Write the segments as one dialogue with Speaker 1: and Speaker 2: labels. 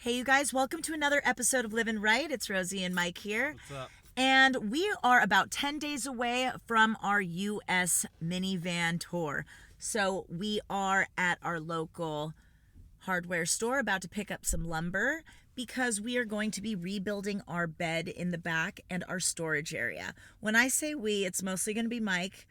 Speaker 1: Hey, you guys, welcome to another episode of Livin, Wright. It's Rosie and Mike here.
Speaker 2: What's up?
Speaker 1: And we are about 10 days away from our U.S. minivan tour. So we are at our local hardware store about to pick up some lumber because we are going to be rebuilding our bed in the back and our storage area. When I say we, it's mostly going to be Mike.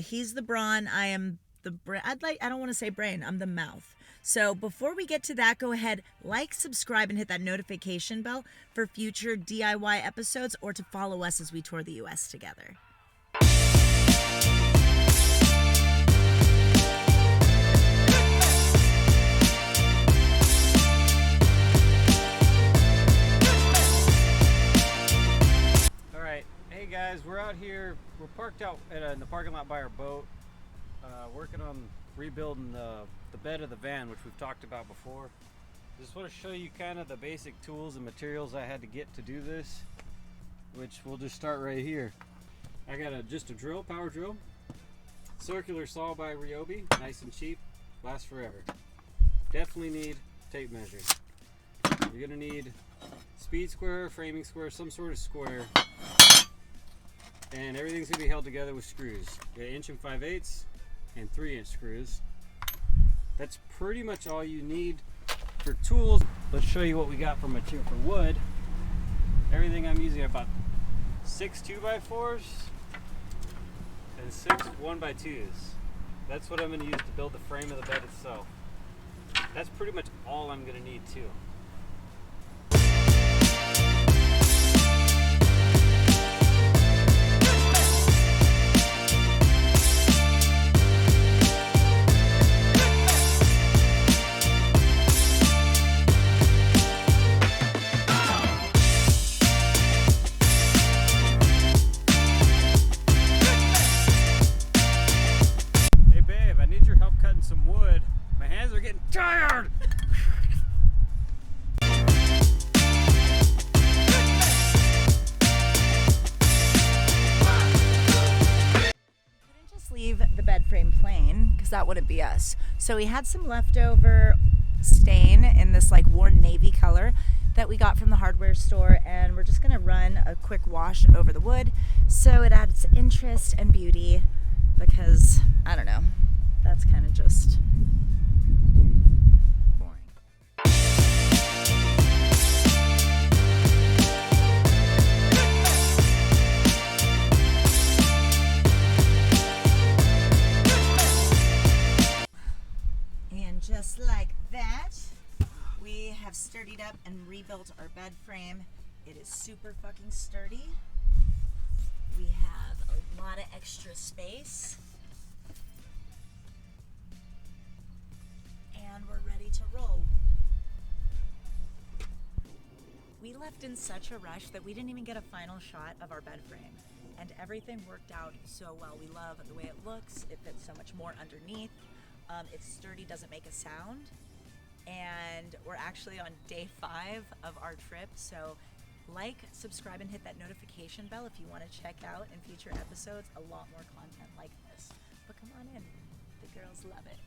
Speaker 1: He's the brawn. I am the I don't want to say brain. I'm the mouth. So before we get to that, go ahead, like, subscribe, and hit that notification bell for future DIY episodes or to follow us as we tour the U.S. together.
Speaker 2: All right, hey guys, we're out here. We're parked out in the parking lot by our boat, working on rebuilding the bed of the van, which we've talked about before. Just want to show you kind of the basic tools and materials I had to get to do this, which we'll just start right here. I got just a drill, power drill, circular saw by Ryobi, nice and cheap, lasts forever. Definitely need tape measure. You're gonna need speed square, framing square, some sort of square, and everything's gonna be held together with screws. You got 1 5/8 and 3-inch screws. That's pretty much all you need for tools. Let's show you what we got for material for wood. Everything I'm using are about 6 2x4s and 6 1x2s. That's what I'm going to use to build the frame of the bed itself. That's pretty much all I'm going to need too. Some wood. My hands are getting tired.
Speaker 1: Couldn't just leave the bed frame plain because that wouldn't be us. So we had some leftover stain in this like worn navy color that we got from the hardware store, and we're just gonna run a quick wash over the wood so it adds interest and beauty, because I don't know, that's kind of just boring. And just like that, we have sturdied up and rebuilt our bed frame. It is super fucking sturdy. We have a lot of extra space. And we're ready to roll. We left in such a rush that we didn't even get a final shot of our bed frame, and everything worked out so well. We love the way it looks. It fits so much more underneath. It's sturdy, doesn't make a sound, and we're actually on day 5 of our trip. So like, subscribe, and hit that notification bell if you want to check out in future episodes a lot more content like this. But come on in, the girls love it.